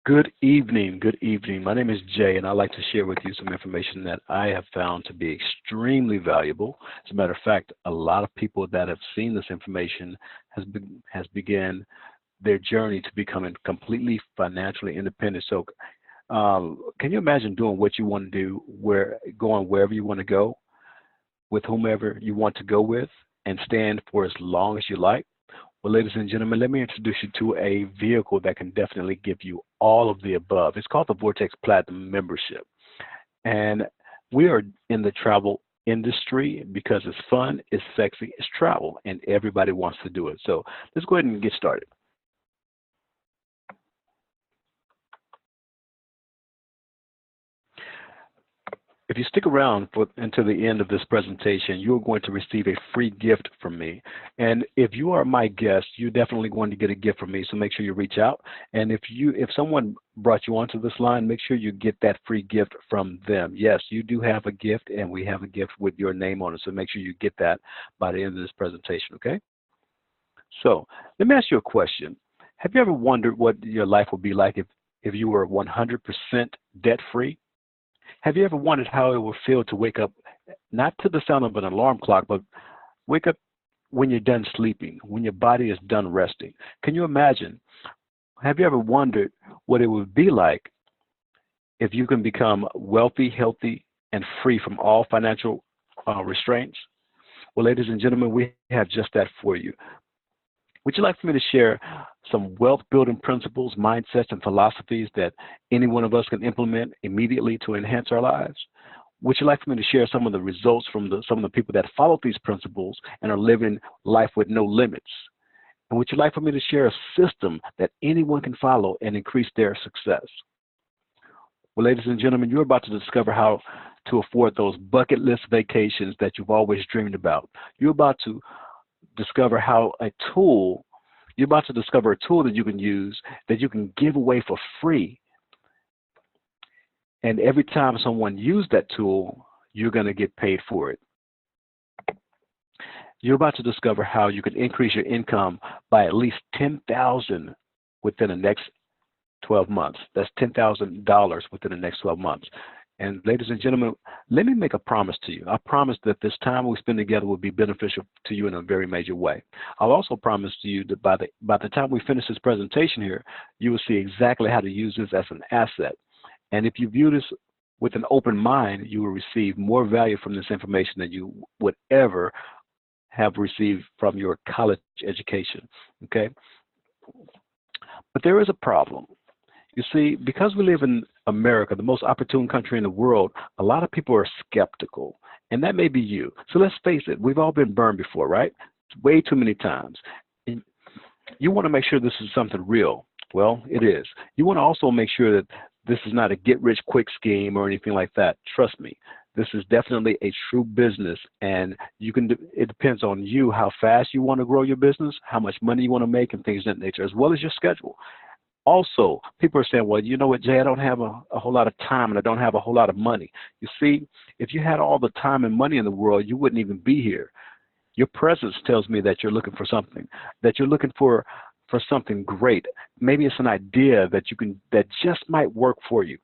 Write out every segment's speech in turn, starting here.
Good evening. Good evening. My name is Jay, and I'd like to share with you some information that I have found to be extremely valuable. As a matter of fact, a lot of people that have seen this information has began their journey to becoming completely financially independent. So, can you imagine doing what you want to do, going wherever you want to go, with whomever you want to go with, and stand for as long as you like? Well, ladies and gentlemen, let me introduce you to a vehicle that can definitely give you all of the above. It's called the Vortex Platinum Membership. And we are in the travel industry because it's fun, it's sexy, it's travel, and everybody wants to do it. So let's go ahead and get started. If you stick around until the end of this presentation, you're going to receive a free gift from me. And if you are my guest, you're definitely going to get a gift from me. So make sure you reach out. And if someone brought you onto this line, make sure you get that free gift from them. Yes, you do have a gift, and we have a gift with your name on it. So make sure you get that by the end of this presentation. Okay. So let me ask you a question. Have you ever wondered what your life would be like if you were 100% debt free? Have you ever wondered how it would feel to wake up not to the sound of an alarm clock, but wake up when you're done sleeping, when your body is done resting? Can you imagine? Have you ever wondered what it would be like if you can become wealthy, healthy, and free from all financial restraints? Well, ladies and gentlemen, we have just that for you. Would you like for me to share some wealth building principles, mindsets, and philosophies that any one of us can implement immediately to enhance our lives? Would you like for me to share some of the results from some of the people that follow these principles and are living life with no limits? And would you like for me to share a system that anyone can follow and increase their success? Well, ladies and gentlemen, you're about to discover how to afford those bucket list vacations that you've always dreamed about. You're about to discover how a tool, you're about to discover a tool that you can use that you can give away for free. And every time someone uses that tool, you're going to get paid for it. You're about to discover how you can increase your income by at least 10,000 within the next 12 months. That's $10,000 within the next 12 months. And ladies and gentlemen, let me make a promise to you. I promise that this time we spend together will be beneficial to you in a very major way. I'll also promise to you that by the time we finish this presentation here, you will see exactly how to use this as an asset. And if you view this with an open mind, you will receive more value from this information than you would ever have received from your college education. Okay? But there is a problem. You see, because we live in America, the most opportune country in the world, a lot of people are skeptical. And that may be you. So let's face it, we've all been burned before, right? Way too many times. And you want to make sure this is something real. Well, it is. You want to also make sure that this is not a get-rich-quick scheme or anything like that. Trust me. This is definitely a true business, and it depends on you how fast you want to grow your business, how much money you want to make, and things of that nature, as well as your schedule. Also, people are saying, well, you know what, Jay, I don't have a whole lot of time and I don't have a whole lot of money. You see, if you had all the time and money in the world, you wouldn't even be here. Your presence tells me that you're looking for something, that you're looking for something great. Maybe it's an idea that just might work for you.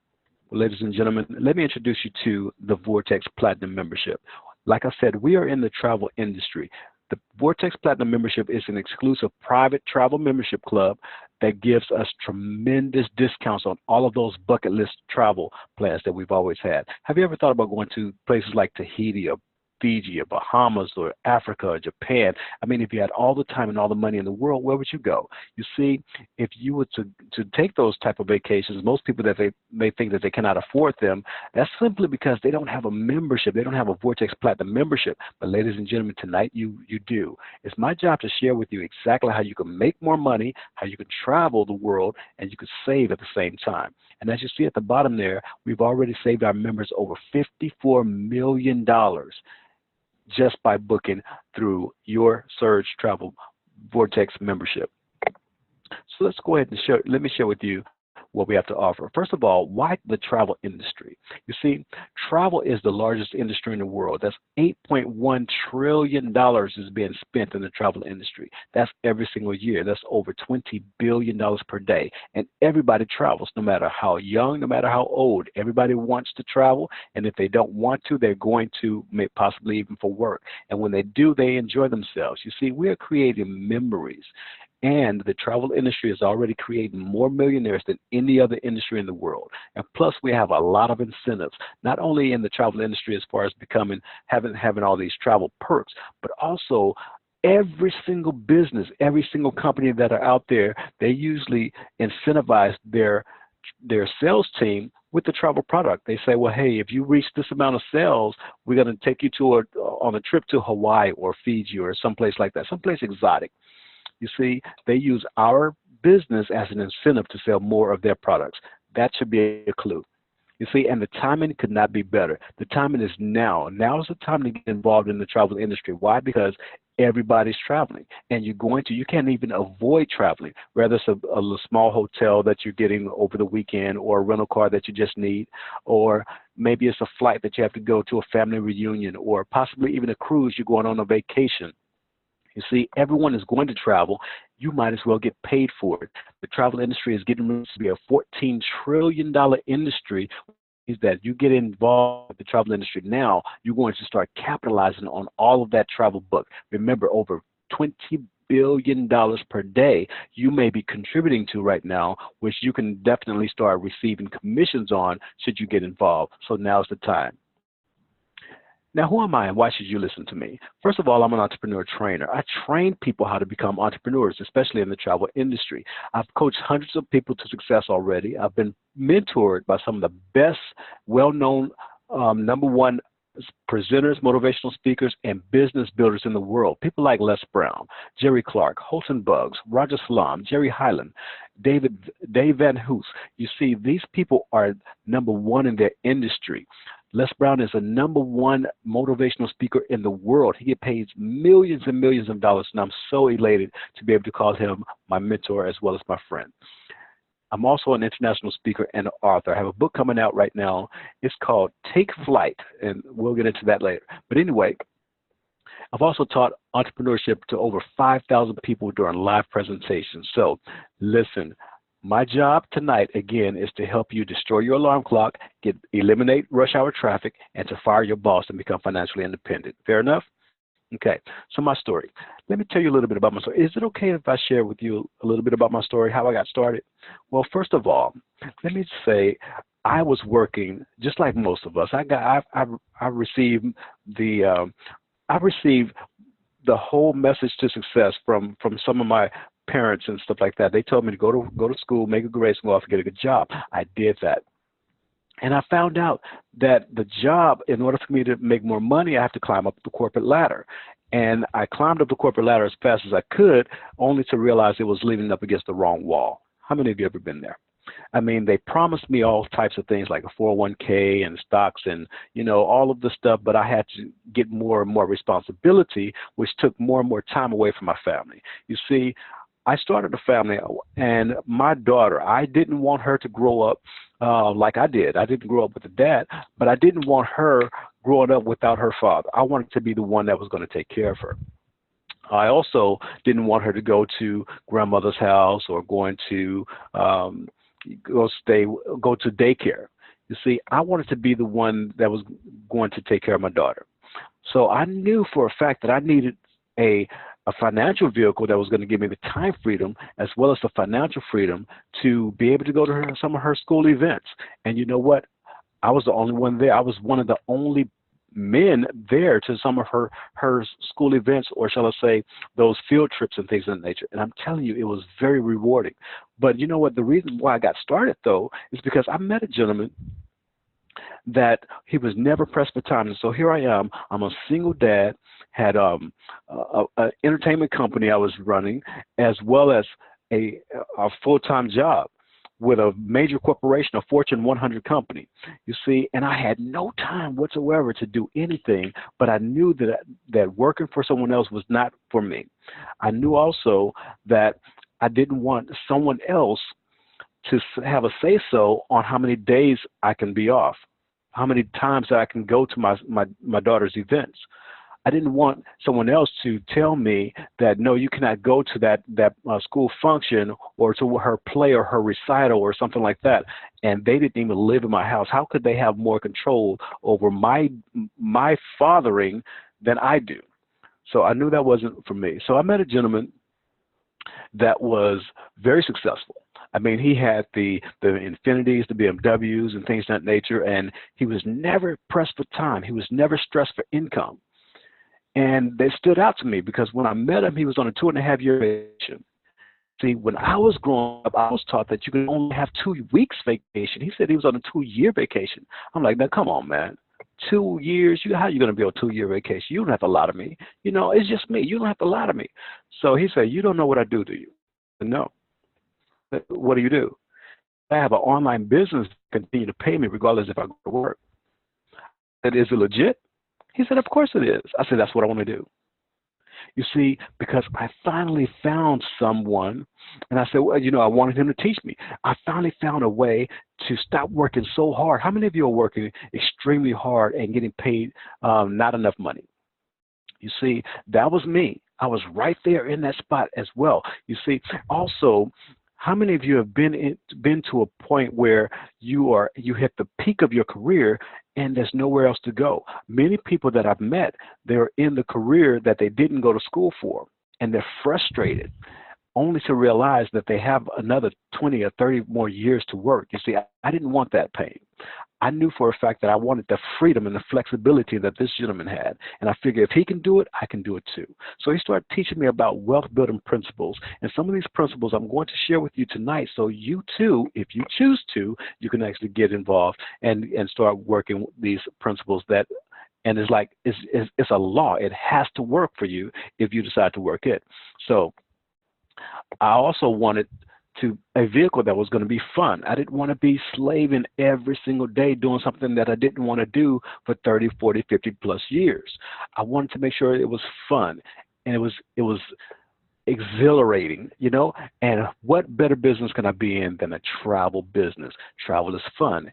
Well, ladies and gentlemen, let me introduce you to the Vortex Platinum membership. Like I said, we are in the travel industry. The Vortex Platinum membership is an exclusive private travel membership club that gives us tremendous discounts on all of those bucket list travel plans that we've always had. Have you ever thought about going to places like Tahiti or Fiji or Bahamas or Africa or Japan? I mean, if you had all the time and all the money in the world, where would you go? You see, if you were to take those type of vacations, most people that they may think that they cannot afford them, that's simply because they don't have a membership. They don't have a Vortex Platinum membership. But ladies and gentlemen, tonight you do. It's my job to share with you exactly how you can make more money, how you can travel the world, and you can save at the same time. And as you see at the bottom there, we've already saved our members over $54 million just by booking through your Surge Travel Vortex membership. So let's go ahead and let me share with you what we have to offer. First of all, why the travel industry? You see, travel is the largest industry in the world. That's $8.1 trillion is being spent in the travel industry. That's every single year. That's over $20 billion per day. And everybody travels, no matter how young, no matter how old. Everybody wants to travel, and if they don't want to, they're going to, possibly even for work. And when they do, they enjoy themselves. You see, we are creating memories. And the travel industry is already creating more millionaires than any other industry in the world. And plus, we have a lot of incentives, not only in the travel industry as far as having all these travel perks, but also every single business, every single company that are out there, they usually incentivize their sales team with the travel product. They say, well, hey, if you reach this amount of sales, we're going to take you on a trip to Hawaii or Fiji or someplace like that, someplace exotic. You see, they use our business as an incentive to sell more of their products. That should be a clue. You see, and the timing could not be better. The timing is now. Now is the time to get involved in the travel industry. Why? Because everybody's traveling, and you can't even avoid traveling, whether it's a small hotel that you're getting over the weekend, or a rental car that you just need, or maybe it's a flight that you have to go to a family reunion, or possibly even a cruise you're going on a vacation. You see, everyone is going to travel. You might as well get paid for it. The travel industry is getting ready to be a $14 trillion industry. Is that you get involved with the travel industry now, you're going to start capitalizing on all of that travel book. Remember, over $20 billion per day you may be contributing to right now, which you can definitely start receiving commissions on should you get involved. So now's the time. Now, who am I and why should you listen to me? First of all, I'm an entrepreneur trainer. I train people how to become entrepreneurs, especially in the travel industry. I've coached hundreds of people to success already. I've been mentored by some of the best, well-known, number one presenters, motivational speakers, and business builders in the world. People like Les Brown, Jerry Clark, Holton Buggs, Roger Salam, Jerry Hyland, Dave Van Hoos. You see, these people are number one in their industry. Les Brown is a number one motivational speaker in the world. He gets paid millions and millions of dollars, and I'm so elated to be able to call him my mentor as well as my friend. I'm also an international speaker and an author. I have a book coming out right now. It's called Take Flight, and we'll get into that later. But anyway, I've also taught entrepreneurship to over 5,000 people during live presentations. So listen, my job tonight, again, is to help you destroy your alarm clock, eliminate rush hour traffic, and to fire your boss and become financially independent. Fair enough? Okay, so my story. Let me tell you a little bit about my story. Is it okay if I share with you a little bit about my story, how I got started? Well, first of all, let me say I was working just like most of us. I received the whole message to success from some of my parents and stuff like that. They told me to go to school, make a grade, and go off and get a good job. I did that. And I found out that the job, in order for me to make more money, I have to climb up the corporate ladder. And I climbed up the corporate ladder as fast as I could, only to realize it was leaning up against the wrong wall. How many of you ever been there? I mean, they promised me all types of things like a 401k and stocks and, all of the stuff, but I had to get more and more responsibility, which took more and more time away from my family. You see, I started a family, and my daughter, I didn't want her to grow up like I did. I didn't grow up with a dad, but I didn't want her growing up without her father. I wanted to be the one that was going to take care of her. I also didn't want her to go to grandmother's house or going to go to daycare. You see, I wanted to be the one that was going to take care of my daughter. So I knew for a fact that I needed a financial vehicle that was going to give me the time freedom as well as the financial freedom to be able to go to some of her school events. And you know what? I was the only one there. I was one of the only men there to some of her school events, or shall I say, those field trips and things of that nature. And I'm telling you, it was very rewarding. But you know what? The reason why I got started, though, is because I met a gentleman that he was never pressed for time. And so here I am. I'm a single dad, had an entertainment company I was running, as well as a full-time job with a major corporation, a Fortune 100 company. You see, and I had no time whatsoever to do anything, but I knew that working for someone else was not for me. I knew also that I didn't want someone else to have a say-so on how many days I can be off, how many times I can go to my daughter's events. I didn't want someone else to tell me that, no, you cannot go to that school function or to her play or her recital or something like that. And they didn't even live in my house. How could they have more control over my fathering than I do? So I knew that wasn't for me. So I met a gentleman that was very successful. I mean, he had the Infinities, the BMWs, and things of that nature, and he was never pressed for time. He was never stressed for income. And they stood out to me because when I met him, he was on a 2.5-year vacation. See, when I was growing up, I was taught that you could only have 2 weeks vacation. He said he was on a 2-year vacation. I'm like, now, come on, man. 2 years? How are you going to be on a 2-year vacation? You don't have to lie to me. You know, it's just me. You don't have to lie to me. So he said, you don't know what I do you? I said, no. What do you do? I have an online business that continue to pay me regardless if I go to work. I said, is it legit? He said, of course it is. I said, that's what I want to do. You see, because I finally found someone, and I said, well, you know, I wanted him to teach me. I finally found a way to stop working so hard. How many of you are working extremely hard and getting paid not enough money? You see, that was me. I was right there in that spot as well. You see, also, how many of you have been to a point where you hit the peak of your career and there's nowhere else to go? Many people that I've met, they're in the career that they didn't go to school for, and they're frustrated, only to realize that they have another 20 or 30 more years to work. You see, I didn't want that pain. I knew for a fact that I wanted the freedom and the flexibility that this gentleman had. And I figured if he can do it, I can do it too. So he started teaching me about wealth building principles. And some of these principles I'm going to share with you tonight. So you too, if you choose to, you can actually get involved and start working these principles that, and it's like, it's a law. It has to work for you if you decide to work it. So I also wanted a vehicle that was going to be fun. I didn't want to be slaving every single day doing something that I didn't want to do for 30, 40, 50 plus years. I wanted to make sure it was fun and it was exhilarating, you know. And what better business can I be in than a travel business? Travel is fun.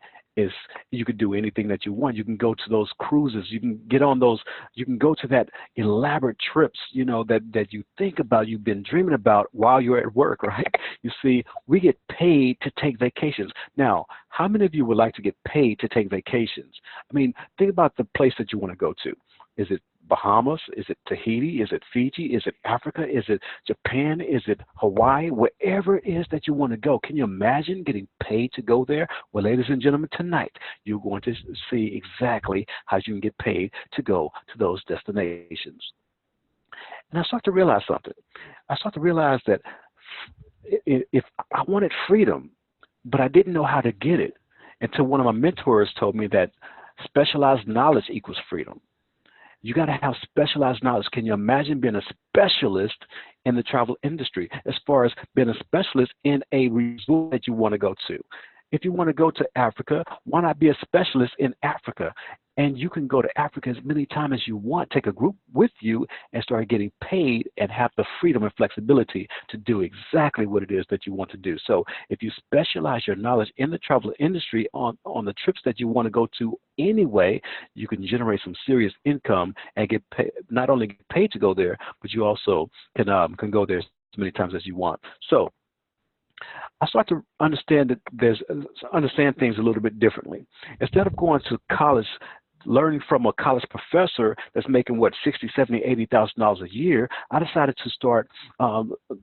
You could do anything that you want. You can go to those cruises. You can get on those. You can go to that elaborate trips, you know, that you think about, you've been dreaming about while you're at work, right? You see, we get paid to take vacations. Now, how many of you would like to get paid to take vacations? I mean, think about the place that you want to go to. Is it Bahamas? Is it Tahiti? Is it Fiji? Is it Africa? Is it Japan? Is it Hawaii? Wherever it is that you want to go. Can you imagine getting paid to go there? Well, ladies and gentlemen, tonight you're going to see exactly how you can get paid to go to those destinations. And I start to realize something. I start to realize that if I wanted freedom, but I didn't know how to get it, until one of my mentors told me that specialized knowledge equals freedom. You got to have specialized knowledge. Can you imagine being a specialist in the travel industry as far as being a specialist in a resort that you want to go to? If you want to go to Africa, why not be a specialist in Africa? And you can go to Africa as many times as you want, take a group with you and start getting paid and have the freedom and flexibility to do exactly what it is that you want to do. So if you specialize your knowledge in the travel industry on the trips that you want to go to anyway, you can generate some serious income and get paid, not only get paid to go there, but you also can go there as many times as you want. So I start to understand things a little bit differently. Instead of going to college, learning from a college professor that's making what, $60,000, $70,000, $80,000 a year, I decided to start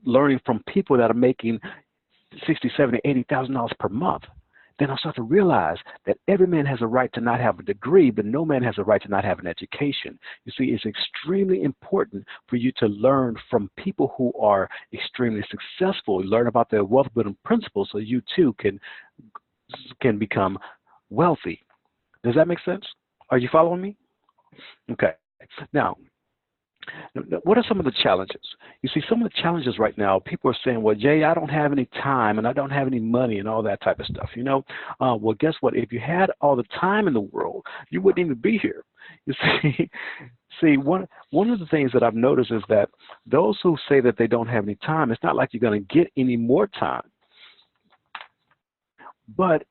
learning from people that are making $60,000, $70,000, $80,000 per month. Then I start to realize that every man has a right to not have a degree, but no man has a right to not have an education. You see, it's extremely important for you to learn from people who are extremely successful, learn about their wealth building principles so you too can become wealthy. Does that make sense? Are you following me? Okay. Now, what are some of the challenges? You see, some of the challenges right now, people are saying, well, Jay, I don't have any time and I don't have any money and all that type of stuff, you know. Well, guess what? If you had all the time in the world, you wouldn't even be here. You see, one of the things that I've noticed is that those who say that they don't have any time, it's not like you're going to get any more time. But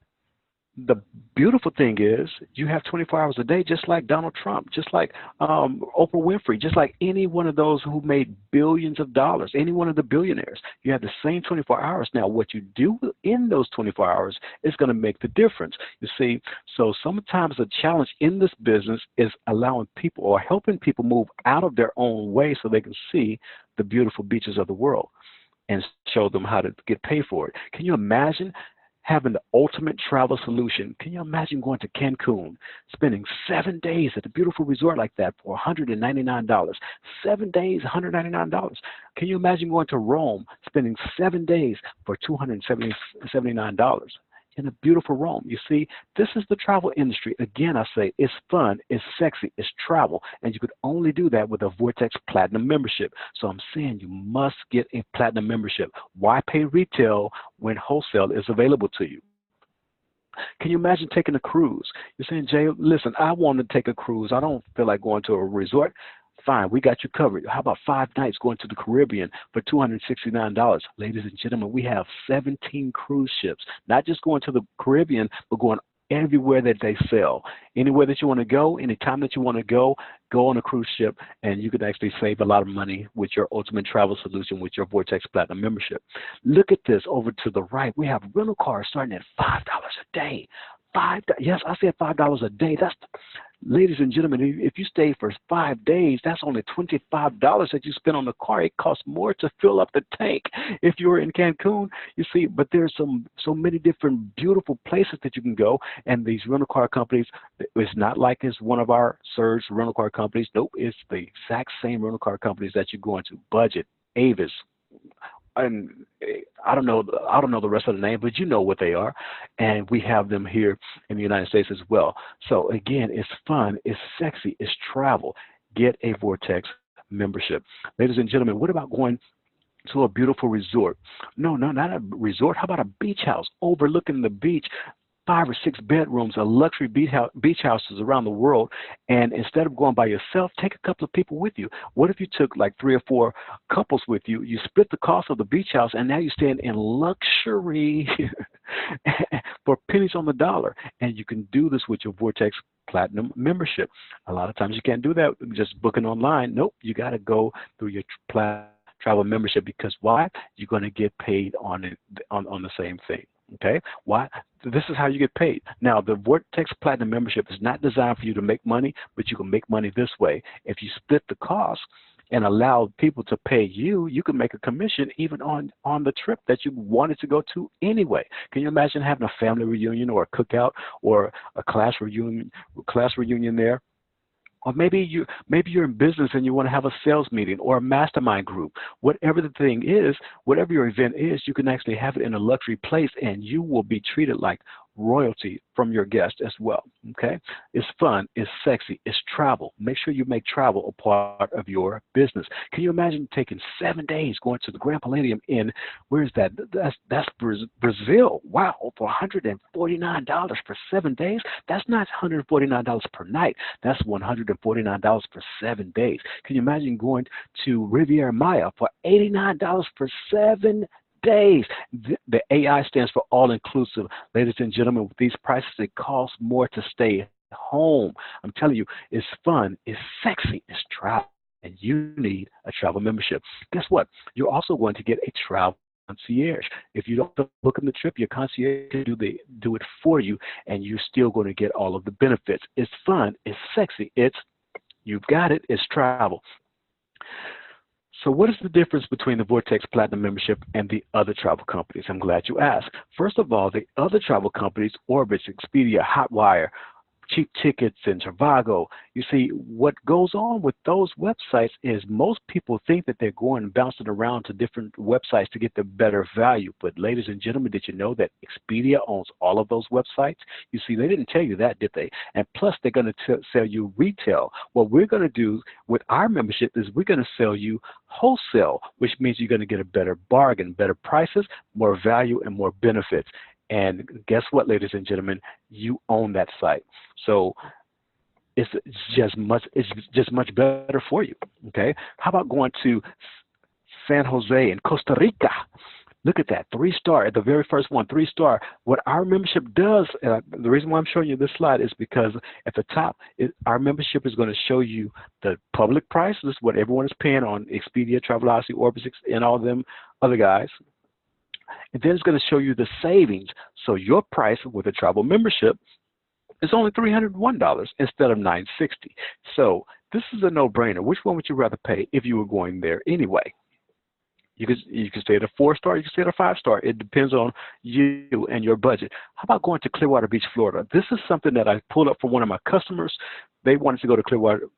the beautiful thing is you have 24 hours a day, just like Donald Trump, just like Oprah Winfrey, just like any one of those who made billions of dollars, any one of the billionaires. You have the same 24 hours. Now, what you do in those 24 hours is going to make the difference. You see, so sometimes the challenge in this business is allowing people or helping people move out of their own way so they can see the beautiful beaches of the world and show them how to get paid for it. Can you imagine having the ultimate travel solution? Can you imagine going to Cancun, spending 7 days at a beautiful resort like that for $199? 7 days, $199. Can you imagine going to Rome, spending 7 days for $279? In a beautiful Rome. You see, this is the travel industry. Again, I say it's fun, it's sexy, it's travel, and you could only do that with a Vortex Platinum membership. So I'm saying you must get a Platinum membership. Why pay retail when wholesale is available to you? Can you imagine taking a cruise? You're saying, Jay, listen, I want to take a cruise. I don't feel like going to a resort. Fine, we got you covered. How about 5 nights going to the Caribbean for $269? Ladies and gentlemen, we have 17 cruise ships, not just going to the Caribbean, but going everywhere that they sell. Anywhere that you want to go, anytime that you want to go on a cruise ship, and you can actually save a lot of money with your ultimate travel solution with your Vortex Platinum membership. Look at this over to the right. We have rental cars starting at $5 a day. Yes, I said $5 a day. Ladies and gentlemen, if you stay for 5 days, that's only $25 that you spend on the car. It costs more to fill up the tank if you're in Cancun. You see, but there's so many different beautiful places that you can go, and these rental car companies, it's not like it's one of our surge rental car companies. Nope, it's the exact same rental car companies that you're going to. Budget, Avis, and I don't know the rest of the name, but you know what they are, and we have them here in the United States as well. So again, it's fun, it's sexy, it's travel. Get a Vortex membership. Ladies and gentlemen, what about going to a beautiful resort? No, not a resort. How about a beach house overlooking the beach? 5 or 6 bedrooms, a luxury beach houses around the world, and instead of going by yourself, take a couple of people with you. What if you took like 3 or 4 couples with you? You split the cost of the beach house, and now you're staying in luxury for pennies on the dollar, and you can do this with your Vortex Platinum membership. A lot of times you can't do that just booking online. Nope, you got to go through your travel membership, because why? You're going to get paid on the same thing. Okay, why? This is how you get paid. Now, the Vortex Platinum membership is not designed for you to make money, but you can make money this way. If you split the cost and allow people to pay you, you can make a commission even on the trip that you wanted to go to anyway. Can you imagine having a family reunion or a cookout or a class reunion there? Or maybe you're in business and you want to have a sales meeting or a mastermind group. Whatever the thing is, whatever your event is, you can actually have it in a luxury place, and you will be treated like royalty from your guests as well. Okay, it's fun, it's sexy, it's travel. Make sure you make travel a part of your business. Can you imagine taking 7 days going to the Grand Palladium in, where is that? That's Brazil. Wow, for $149 for 7 days. That's not $149 per night. That's $149 for 7 days. Can you imagine going to Riviera Maya for $89 for 7 days? The AI stands for all inclusive. Ladies and gentlemen, with these prices, it costs more to stay home. I'm telling you, it's fun, it's sexy, it's travel, and you need a travel membership. Guess what? You're also going to get a travel concierge. If you don't book in the trip, your concierge can do it for you, and you're still going to get all of the benefits. It's fun, it's sexy, you've got it, it's travel. So what is the difference between the Vortex Platinum membership and the other travel companies? I'm glad you asked. First of all, the other travel companies, Orbitz, Expedia, Hotwire, Cheap Tickets, and Trivago, you see, what goes on with those websites is most people think that they're going and bouncing around to different websites to get the better value. But ladies and gentlemen, did you know that Expedia owns all of those websites? You see, they didn't tell you that, did they? And plus, they're going to sell you retail. What we're going to do with our membership is we're going to sell you wholesale, which means you're going to get a better bargain, better prices, more value, and more benefits. And guess what, ladies and gentlemen? You own that site. So it's just much better for you. Okay? How about going to San Jose in Costa Rica Look at that, 3-star at the very first one, 3-star. What our membership does, the reason why I'm showing you this slide is because at the top, our membership is going to show you the public price. This is what everyone is paying on Expedia, Travelocity, Orbis, and all of them other guys. And then it's going to show you the savings. So your price with a travel membership is only $301 instead of $960. So this is a no-brainer. Which one would you rather pay if you were going there anyway? You can stay at a 4-star, you can stay at a 5-star. It depends on you and your budget. How about going to Clearwater Beach, Florida? This is something that I pulled up for one of my customers. They wanted to go to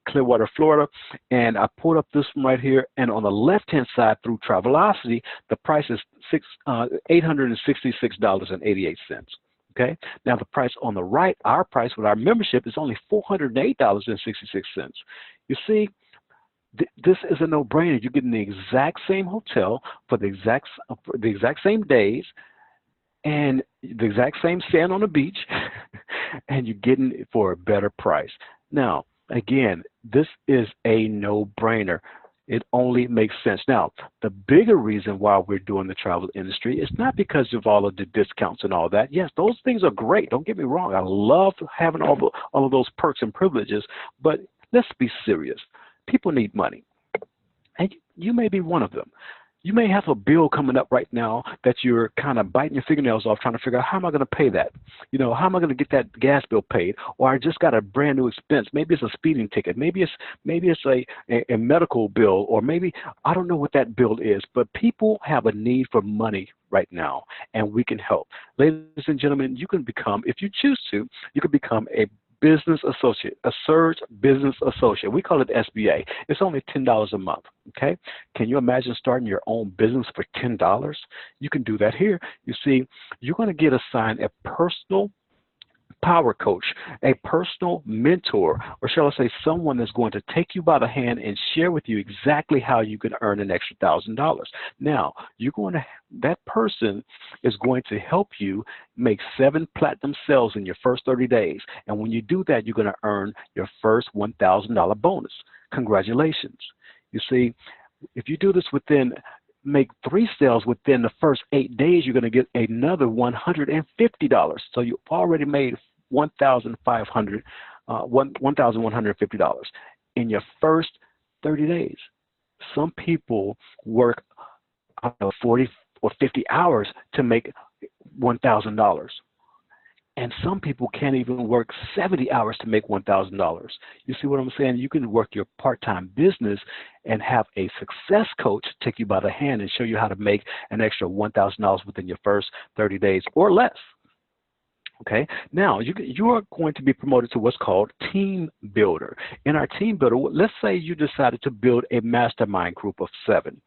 Clearwater, Florida, and I pulled up this one right here. And on the left-hand side through Travelocity, the price is $866.88. Okay. Now the price on the right, our price with our membership is only $408.66. You see, this is a no-brainer. You're getting the exact same hotel for the exact same days and the exact same sand on the beach, and you're getting it for a better price. Now, again, this is a no-brainer. It only makes sense. Now, the bigger reason why we're doing the travel industry is not because of all of the discounts and all that. Yes, those things are great. Don't get me wrong. I love having all of those perks and privileges, but let's be serious. People need money, and you may be one of them. You may have a bill coming up right now that you're kind of biting your fingernails off trying to figure out, how am I going to pay that? You know, how am I going to get that gas bill paid? Or I just got a brand new expense. Maybe it's a speeding ticket. Maybe it's a medical bill, or maybe I don't know what that bill is. But people have a need for money right now, and we can help. Ladies and gentlemen, you can become, if you choose to, you can become a business associate, a Surge business associate. We call it SBA. It's only $10 a month, okay? Can you imagine starting your own business for $10? You can do that here. You see, you're going to get assigned a personal power coach, a personal mentor, or shall I say someone that's going to take you by the hand and share with you exactly how you can earn an extra $1,000. Now, that person is going to help you make 7 platinum sales in your first 30 days. And when you do that, you're going to earn your first $1,000 bonus. Congratulations. You see, if you do this make 3 sales within the first 8 days, you're going to get another $150. So you've already made $1,150 in your first 30 days. Some people work 40 or 50 hours to make $1,000. And some people can't even work 70 hours to make $1,000. You see what I'm saying? You can work your part-time business and have a success coach take you by the hand and show you how to make an extra $1,000 within your first 30 days or less. Okay, now you are going to be promoted to what's called team builder. In our team builder, let's say you decided to build a mastermind group of 7.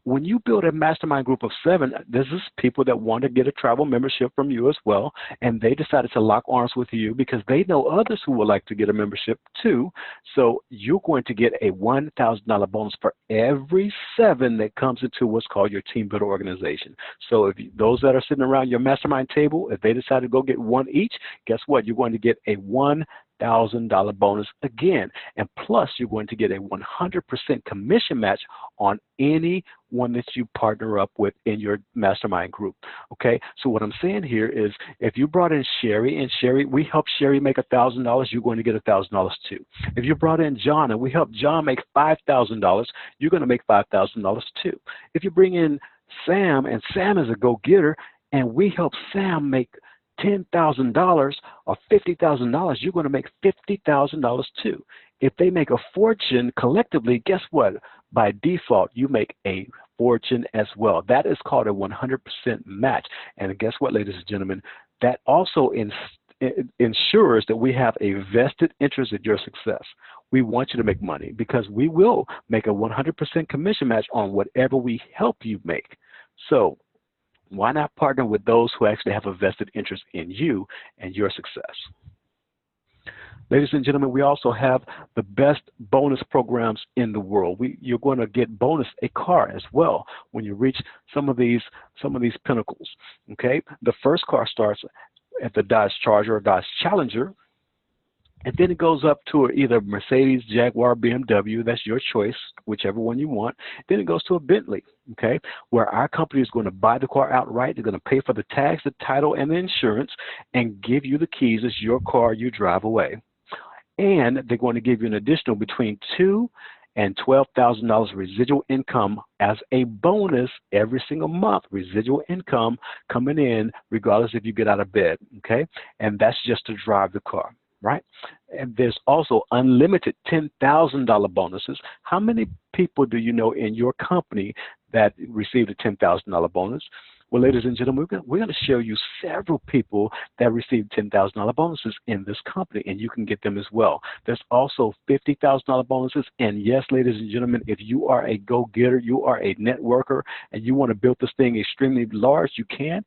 When you build a mastermind group of 7, this is people that want to get a travel membership from you as well, and they decided to lock arms with you because they know others who would like to get a membership too. So you're going to get a $1,000 bonus for every 7 that comes into what's called your team builder organization. So if those that are sitting around your mastermind table, if they decide to go get 1 each, guess what? You're going to get a $1,000 bonus again, and plus you're going to get a 100% commission match on any one that you partner up with in your mastermind group. Okay, so what I'm saying here is, if you brought in Sherry, and we helped Sherry make $1,000, you're going to get $1,000 too. If you brought in John and we helped John make $5,000, you're going to make $5,000 too. If you bring in Sam, and Sam is a go-getter, and we help Sam make $10,000 or $50,000, you're going to make $50,000 too. If they make a fortune collectively, guess what? By default, you make a fortune as well. That is called a 100% match. And guess what, ladies and gentlemen? That also ensures that we have a vested interest in your success. We want you to make money because we will make a 100% commission match on whatever we help you make. So why not partner with those who actually have a vested interest in you and your success? Ladies and gentlemen, we also have the best bonus programs in the world. You're going to get bonus a car as well when you reach some of these pinnacles. Okay, the first car starts at the Dodge Charger or Dodge Challenger. And then it goes up to either Mercedes, Jaguar, BMW. That's your choice, whichever one you want. Then it goes to a Bentley, okay, where our company is going to buy the car outright. They're going to pay for the tax, the title, and the insurance, and give you the keys. It's your car. You drive away. And they're going to give you an additional between $2,000 and $12,000 residual income as a bonus every single month. Residual income coming in regardless if you get out of bed, okay? And that's just to drive the car, right? And there's also unlimited $10,000 bonuses. How many people do you know in your company that received a $10,000 bonus? Well, ladies and gentlemen, we're going to show you several people that received $10,000 bonuses in this company, and you can get them as well. There's also $50,000 bonuses, and yes, ladies and gentlemen, if you are a go-getter, you are a networker, and you want to build this thing extremely large, you can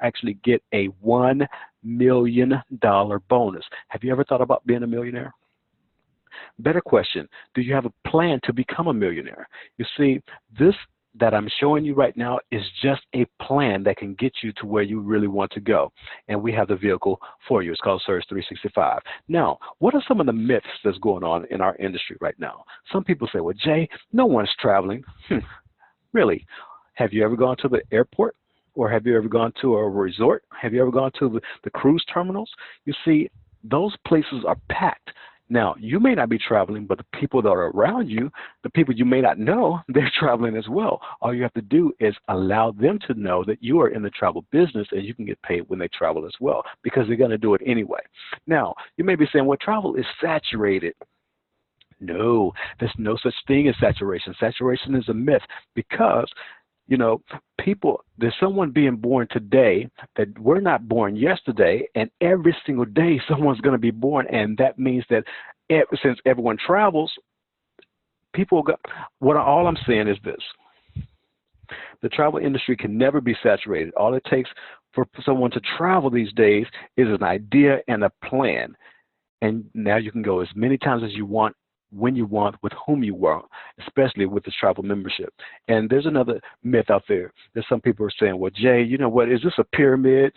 actually get a $1 million bonus. Have you ever thought about being a millionaire? Better question, do you have a plan to become a millionaire? You see, this that I'm showing you right now is just a plan that can get you to where you really want to go. And we have the vehicle for you. It's called Surge 365. Now, what are some of the myths that's going on in our industry right now? Some people say, well, Jay, no one's traveling. Really? Have you ever gone to the airport? Or have you ever gone to a resort? Have you ever gone to the cruise terminals? You see, those places are packed. Now, you may not be traveling, but the people that are around you, the people you may not know, they're traveling as well. All you have to do is allow them to know that you are in the travel business and you can get paid when they travel as well, because they're going to do it anyway. Now, you may be saying, well, travel is saturated. No, there's no such thing as saturation. Saturation is a myth because there's someone being born today that we're not born yesterday, and every single day someone's going to be born, and that means that since everyone travels, all I'm saying is this. The travel industry can never be saturated. All it takes for someone to travel these days is an idea and a plan, and now you can go as many times as you want, when you want, with whom you want, especially with this travel membership. And there's another myth out there that some people are saying, well, Jay, you know what, is this a pyramid?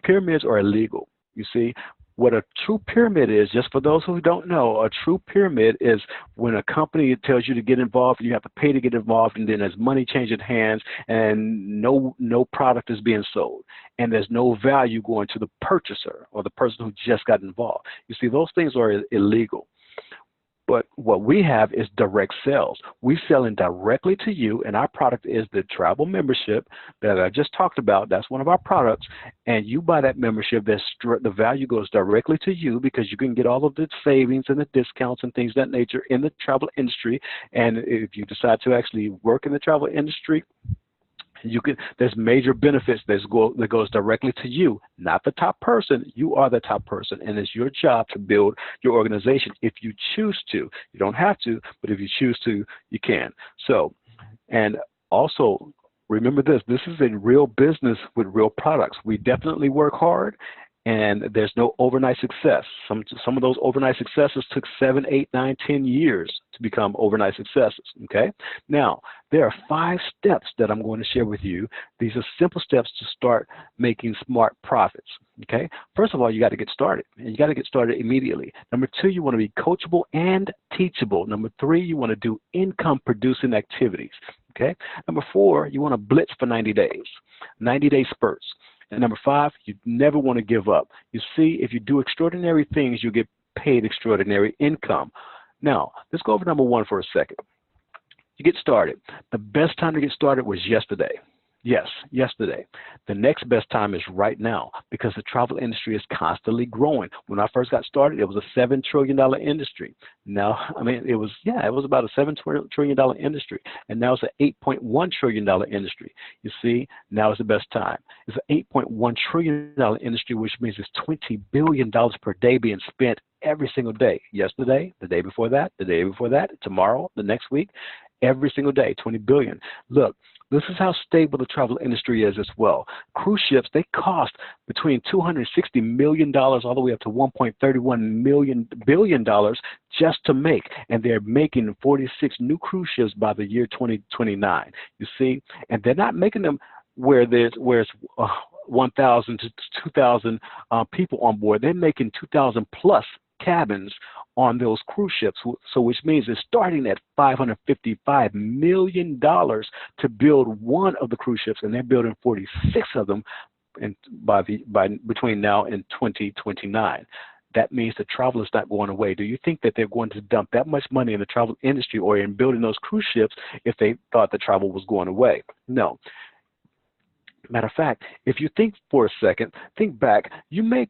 Pyramids are illegal. You see, what a true pyramid is, just for those who don't know, a true pyramid is when a company tells you to get involved, you have to pay to get involved, and then there's money changing hands, and no product is being sold, and there's no value going to the purchaser or the person who just got involved. You see, those things are illegal. But what we have is direct sales. We selling directly to you, and our product is the travel membership that I just talked about. That's one of our products, and you buy that membership. The value goes directly to you because you can get all of the savings and the discounts and things of that nature in the travel industry. And if you decide to actually work in the travel industry, there's major benefits that goes directly to you, not the top person. You are the top person, and it's your job to build your organization if you choose to. You don't have to, but if you choose to, you can. So, and also remember this is a real business with real products. We definitely work hard, and there's no overnight success. Some of those overnight successes took 7, 8, 9, 10 years to become overnight successes, okay? Now, there are 5 steps that I'm going to share with you. These are simple steps to start making smart profits, okay? First of all, you got to get started, and you got to get started immediately. Number 2, you want to be coachable and teachable. Number 3, you want to do income-producing activities, okay? Number 4, you want to blitz for 90 days, 90-day spurts. And number 5, you never want to give up. You see, if you do extraordinary things, you get paid extraordinary income. Now, let's go over number 1 for a second. You get started. The best time to get started was yesterday. Yes, yesterday. The next best time is right now because the travel industry is constantly growing. When I first got started, it was a $7 trillion industry. Now, it was about a $7 trillion industry. And now it's an $8.1 trillion industry. You see, now is the best time. It's an $8.1 trillion industry, which means it's $20 billion per day being spent every single day. Yesterday, the day before that, tomorrow, the next week, every single day, 20 billion. Look, this is how stable the travel industry is as well. Cruise ships, they cost between $260 million all the way up to $1.31 billion just to make. And they're making 46 new cruise ships by the year 2029. You see, and they're not making them where it's 1,000 to 2,000 people on board. They're making 2,000 plus cabins on those cruise ships. So which means it's starting at $555 million to build one of the cruise ships, and they're building 46 of them and between now and 2029. That means the travel is not going away. Do you think that they're going to dump that much money in the travel industry or in building those cruise ships if they thought the travel was going away? No. Matter of fact, if you think for a second, think back, you may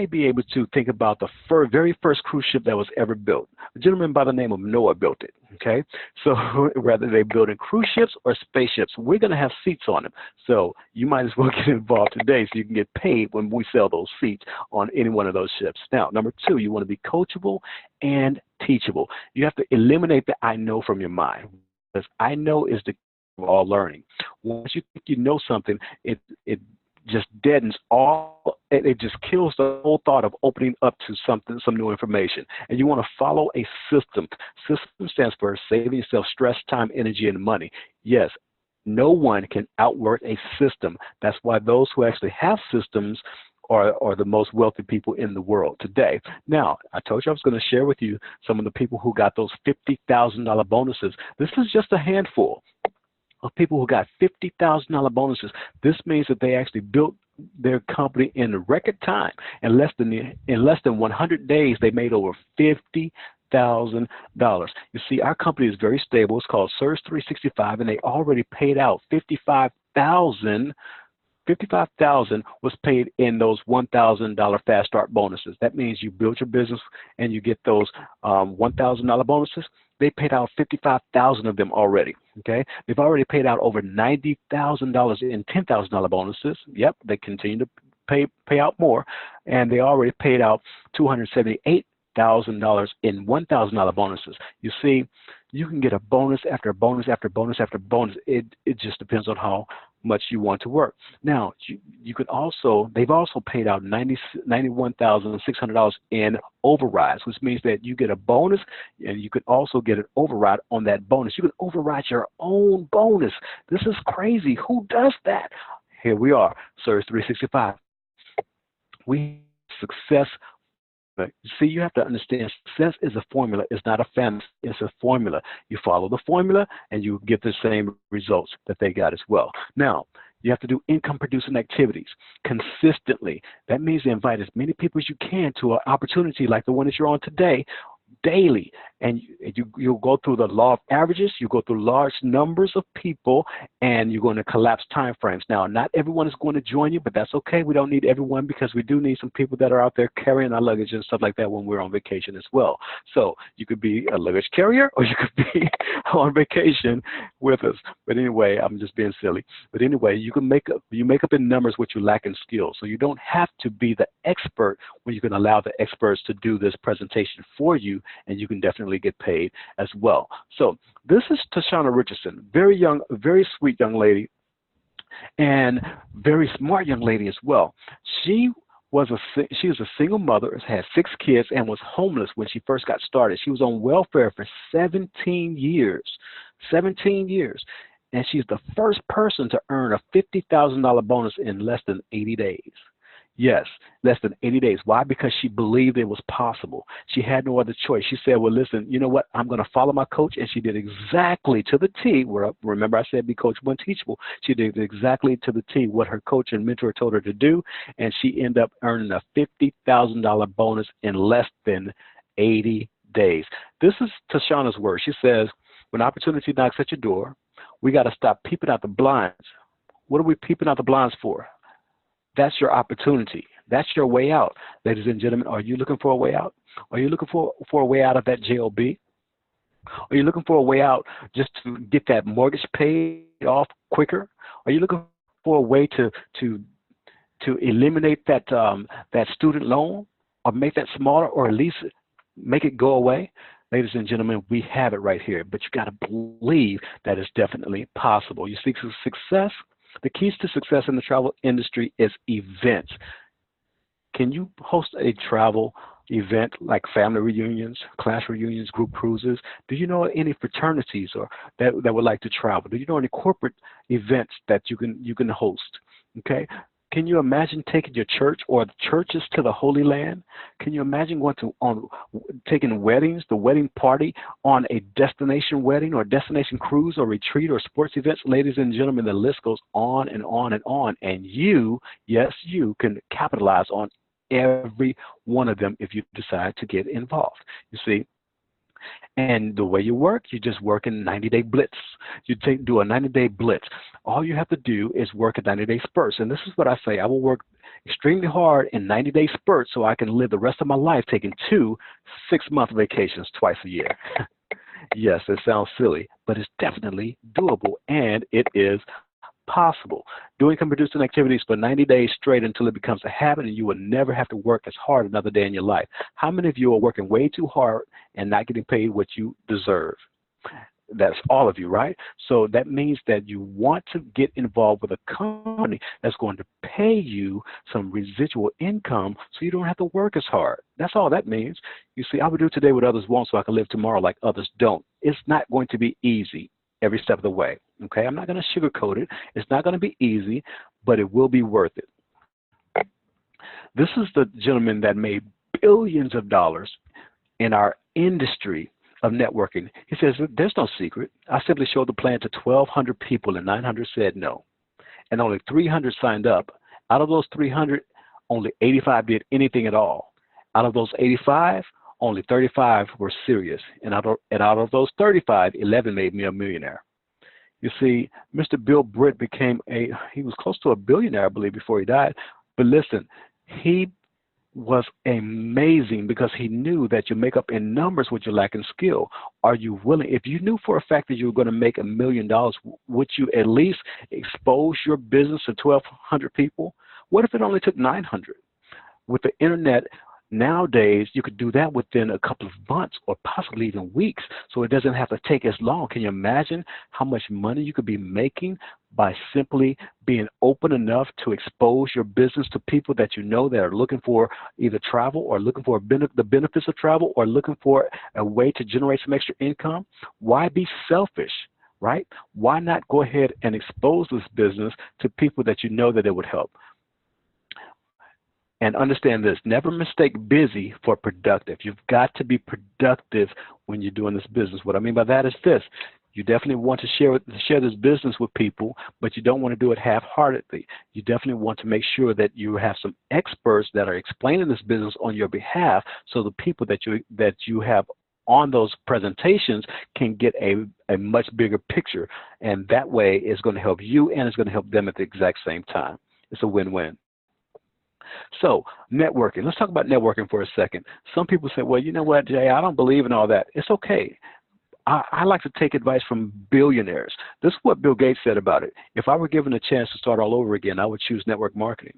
be able to think about the very first cruise ship that was ever built. A gentleman by the name of Noah built it, okay? So whether they're building cruise ships or spaceships, we're going to have seats on them. So you might as well get involved today so you can get paid when we sell those seats on any one of those ships. Now, number two, you want to be coachable and teachable. You have to eliminate the I know from your mind, because I know is the of all learning. Once you think you know something, it just deadens all, it just kills the whole thought of opening up to some new information. And you want to follow a system. System stands for saving yourself stress, time, energy, and money. Yes, no one can outwork a system. That's why those who actually have systems are the most wealthy people in the world today. Now, I told you I was going to share with you some of the people who got those $50,000 bonuses. This is just a handful of people who got $50,000 bonuses. This means that they actually built their company in a record time. In less than 100 days, they made over $50,000. You see, our company is very stable. It's called Surge 365, and they already paid out $55,000 was paid in those $1,000 fast start bonuses. That means you build your business and you get those $1,000 bonuses. They paid out 55,000 of them already. Okay, they've already paid out over $90,000 in $10,000 bonuses. Yep, they continue to pay out more, and they already paid out $278,000 in $1,000 bonuses. You see, you can get a bonus after bonus after bonus after bonus. It just depends on how much you want to work. Now, you could also, they've also paid out $91,600 in overrides, which means that you get a bonus and you could also get an override on that bonus. You can override your own bonus. This is crazy. Who does that? Here we are, Surge 365. We success. See, you have to understand success is a formula. It's not a fantasy. It's a formula. You follow the formula and you get the same results that they got as well. Now, you have to do income-producing activities consistently. That means you invite as many people as you can to an opportunity like the one that you're on today, daily, and you'll go through the law of averages. You go through large numbers of people, and you're going to collapse time frames. Now, not everyone is going to join you, but that's okay. We don't need everyone because we do need some people that are out there carrying our luggage and stuff like that when we're on vacation as well. So you could be a luggage carrier, or you could be on vacation with us. But anyway, I'm just being silly. But anyway, you make up in numbers what you lack in skill. So you don't have to be the expert when you can allow the experts to do this presentation for you, and you can definitely get paid as well. So this is Tashana Richardson, very young, very sweet young lady, and very smart young lady as well. She was a single mother, had 6 kids, and was homeless when she first got started. She was on welfare for 17 years. 17 years. And she's the first person to earn a $50,000 bonus in less than 80 days. Yes, less than 80 days. Why? Because she believed it was possible. She had no other choice. She said, well, listen, you know what? I'm going to follow my coach. And she did exactly to the T. Remember I said be coachable and teachable. She did exactly to the T what her coach and mentor told her to do. And she ended up earning a $50,000 bonus in less than 80 days. This is Tashana's word. She says, when opportunity knocks at your door, we got to stop peeping out the blinds. What are we peeping out the blinds for? That's your opportunity. That's your way out. Ladies and gentlemen, are you looking for a way out? Are you looking for a way out of that JOB? Are you looking for a way out just to get that mortgage paid off quicker? Are you looking for a way to eliminate that student loan, or make that smaller, or at least make it go away? Ladies and gentlemen, we have it right here, but you got to believe that it's definitely possible. You seek success. The keys to success in the travel industry is events. Can you host a travel event like family reunions, class reunions, group cruises? Do you know any fraternities or that would like to travel? Do you know any corporate events that you can host? Okay. Can you imagine taking your church or the churches to the Holy Land? Can you imagine going to taking weddings, the wedding party, on a destination wedding or destination cruise or retreat or sports events? Ladies and gentlemen, the list goes on and on and on. And you, yes, you can capitalize on every one of them if you decide to get involved. You see, and the way you work, you just work in 90-day blitz. You do a 90-day blitz. All you have to do is work a 90-day spurts. And this is what I say. I will work extremely hard in 90-day spurts so I can live the rest of my life taking 2 6-month vacations twice a year. Yes, it sounds silly, but it's definitely doable, and it is possible. Do income-producing activities for 90 days straight until it becomes a habit, and you will never have to work as hard another day in your life. How many of you are working way too hard and not getting paid what you deserve? That's all of you, right? So that means that you want to get involved with a company that's going to pay you some residual income so you don't have to work as hard. That's all that means. You see, I would do today what others won't so I can live tomorrow like others don't. It's not going to be easy every step of the way. Okay, I'm not going to sugarcoat it. It's not going to be easy, but it will be worth it. This is the gentleman that made billions of dollars in our industry of networking. He says, there's no secret. I simply showed the plan to 1,200 people and 900 said no. And only 300 signed up. Out of those 300, only 85 did anything at all. Out of those 85, only 35 were serious. And out of those 35, 11 made me a millionaire. You see, Mr. Bill Britt he was close to a billionaire, I believe, before he died. But listen, he was amazing because he knew that you make up in numbers what you lack in skill. Are you willing? If you knew for a fact that you were going to make $1 million, would you at least expose your business to 1,200 people? What if it only took 900? With the internet, nowadays, you could do that within a couple of months or possibly even weeks, so it doesn't have to take as long. Can you imagine how much money you could be making by simply being open enough to expose your business to people that you know that are looking for either travel or looking for the benefits of travel or looking for a way to generate some extra income? Why be selfish, right? Why not go ahead and expose this business to people that you know that it would help? And understand this, never mistake busy for productive. You've got to be productive when you're doing this business. What I mean by that is this. You definitely want to share this business with people, but you don't want to do it half-heartedly. You definitely want to make sure that you have some experts that are explaining this business on your behalf so the people that you have on those presentations can get a much bigger picture. And that way it's going to help you and it's going to help them at the exact same time. It's a win-win. So networking, let's talk about networking for a second. Some people say, well, you know what, Jay, I don't believe in all that. It's okay. I like to take advice from billionaires. This is what Bill Gates said about it. If I were given a chance to start all over again, I would choose network marketing.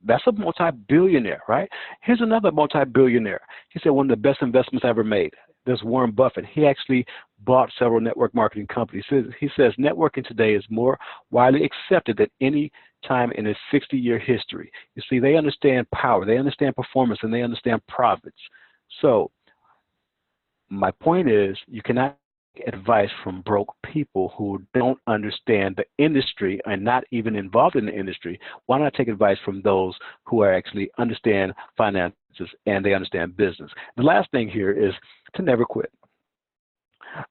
That's a multi-billionaire, right? Here's another multi-billionaire. He said one of the best investments I ever made. There's Warren Buffett. He actually bought several network marketing companies. He says networking today is more widely accepted than any time in its 60-year history. You see, they understand power, they understand performance, and they understand profits. So my point is, you cannot get advice from broke people who don't understand the industry and not even involved in the industry. Why not take advice from those who actually understand finances and they understand business? The last thing here is to never quit.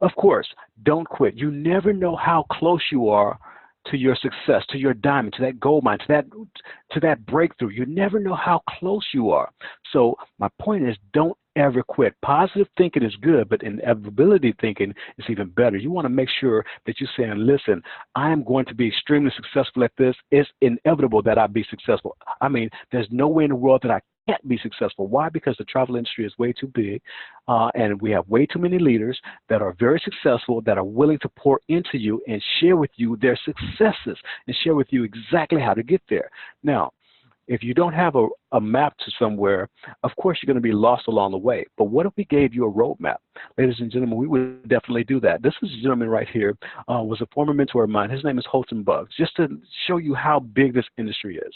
Of course, don't quit. You never know how close you are to your success, to your diamond, to that gold mine, to that breakthrough. You never know how close you are. So my point is, don't ever quit. Positive thinking is good, but inevitability thinking is even better. You want to make sure that you're saying, listen, I am going to be extremely successful at this. It's inevitable that I be successful. I mean, there's no way in the world that I can't be successful. Why? Because the travel industry is way too big, and we have way too many leaders that are very successful, that are willing to pour into you and share with you their successes and share with you exactly how to get there. Now, if you don't have a map to somewhere, of course you're going to be lost along the way. But what if we gave you a roadmap? Ladies and gentlemen, we would definitely do that. This is a gentleman right here, was a former mentor of mine. His name is Holton Buggs, just to show you how big this industry is.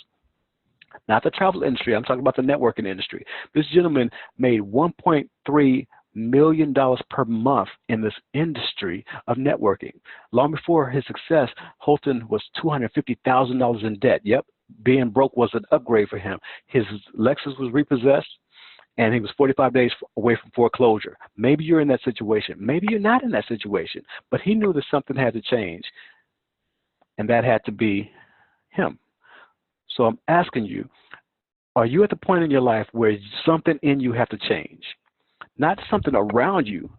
Not the travel industry, I'm talking about the networking industry. This gentleman made $1.3 million per month in this industry of networking. Long before his success, Holton was $250,000 in debt. Yep, being broke was an upgrade for him. His Lexus was repossessed, and he was 45 days away from foreclosure. Maybe you're in that situation. Maybe you're not in that situation, but he knew that something had to change, and that had to be him. So I'm asking you, are you at the point in your life where something in you have to change? Not something around you.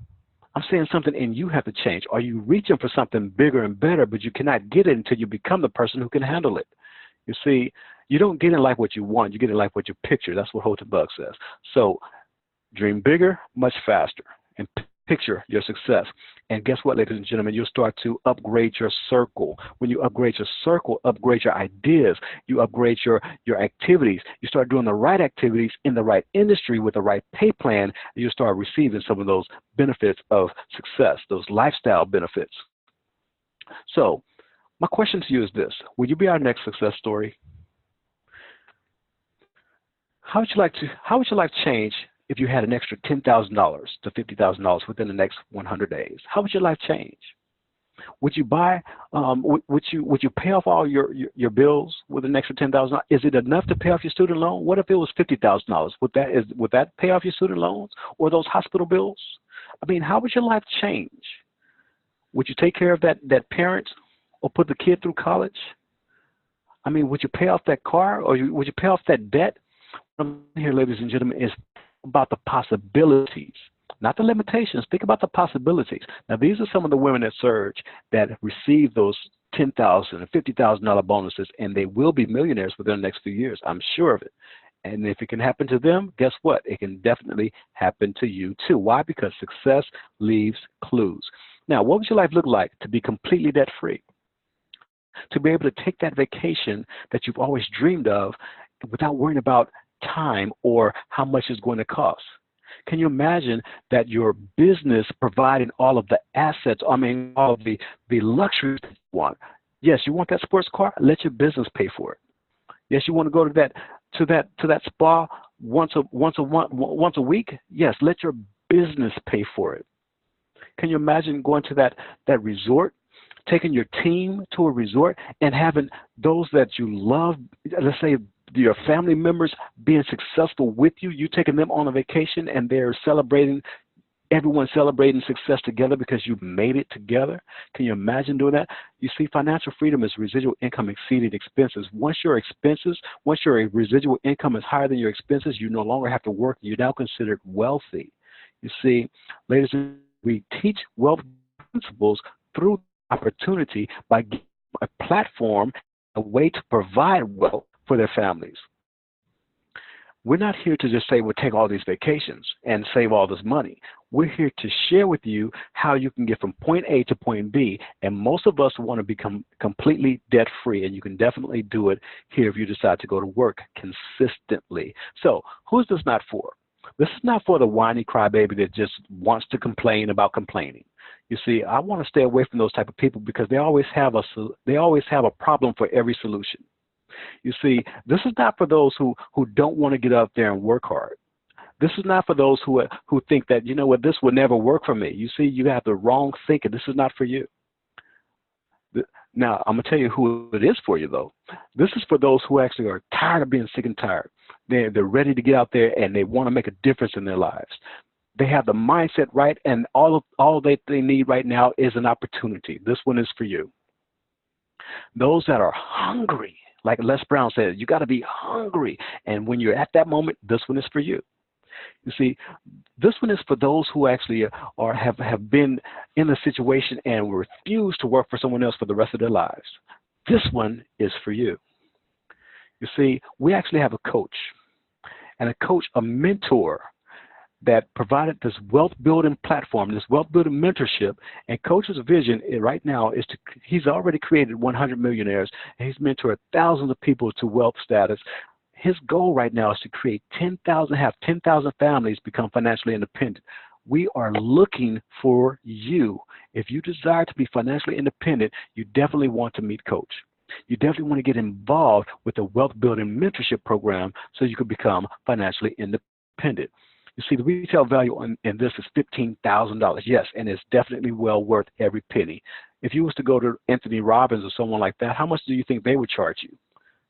I'm saying something in you have to change. Are you reaching for something bigger and better, but you cannot get it until you become the person who can handle it? You see, you don't get in life what you want. You get in life what you picture. That's what Houghton Bug says. So dream bigger, much faster, and picture your success. And guess what, ladies and gentlemen? You'll start to upgrade your circle. When you upgrade your circle, upgrade your ideas, you upgrade your activities. You start doing the right activities in the right industry with the right pay plan, and you start receiving some of those benefits of success, those lifestyle benefits. So my question to you is this: will you be our next success story? How would your life change if you had an extra $10,000 to $50,000 within the next 100 days? How would your life change? Would you buy? Would you pay off all your bills with an extra $10,000? Is it enough to pay off your student loan? What if it was $50,000? Would that pay off your student loans or those hospital bills? I mean, how would your life change? Would you take care of that parent or put the kid through college? I mean, would you pay off that car or would you pay off that debt? What I'm here, ladies and gentlemen, is about the possibilities, not the limitations. Think about the possibilities. Now, these are some of the women at Surge that receive those $10,000 and $50,000 bonuses, and they will be millionaires within the next few years. I'm sure of it. And if it can happen to them, guess what? It can definitely happen to you too. Why? Because success leaves clues. Now, what would your life look like to be completely debt-free? To be able to take that vacation that you've always dreamed of without worrying about time or how much it's going to cost. Can you imagine that your business providing all of the assets, all of the luxuries that you want? Yes, you want that sports car? Let your business pay for it. Yes, you want to go to that spa once a week? Yes, let your business pay for it. Can you imagine going to that resort, taking your team to a resort and having those that you love, let's say your family members, being successful with you, you taking them on a vacation and they're celebrating, everyone's celebrating success together because you've made it together? Can you imagine doing that? You see, financial freedom is residual income exceeding expenses. Once your residual income is higher than your expenses, you no longer have to work. You're now considered wealthy. You see, ladies and gentlemen, we teach wealth principles through opportunity by giving a platform, a way to provide wealth for their families. We're not here to just say we'll take all these vacations and save all this money. We're here to share with you how you can get from point A to point B, and most of us want to become completely debt-free, and you can definitely do it here if you decide to go to work consistently. So who's this not for? This is not for the whiny crybaby that just wants to complain about complaining. You see, I want to stay away from those type of people because they always have a problem for every solution. You see, this is not for those who don't want to get out there and work hard. This is not for those who think that, you know what, this will never work for me. You see, you have the wrong thinking. This is not for you. Now, I'm going to tell you who it is for you, though. This is for those who actually are tired of being sick and tired. They're ready to get out there and they want to make a difference in their lives. They have the mindset right, and all they need right now is an opportunity. This one is for you. Those that are hungry, like Les Brown said, you got to be hungry. And when you're at that moment, this one is for you. You see, this one is for those who actually have been in a situation and refuse to work for someone else for the rest of their lives. This one is for you. You see, we actually have a coach, a mentor that provided this wealth building platform, this wealth building mentorship. And Coach's vision right now is he's already created 100 millionaires, and he's mentored thousands of people to wealth status. His goal right now is to create 10,000 families become financially independent. We are looking for you. If you desire to be financially independent, you definitely want to meet Coach. You definitely want to get involved with the wealth building mentorship program so you can become financially independent. You see, the retail value in this is $15,000. Yes, and it's definitely well worth every penny. If you was to go to Anthony Robbins or someone like that, how much do you think they would charge you?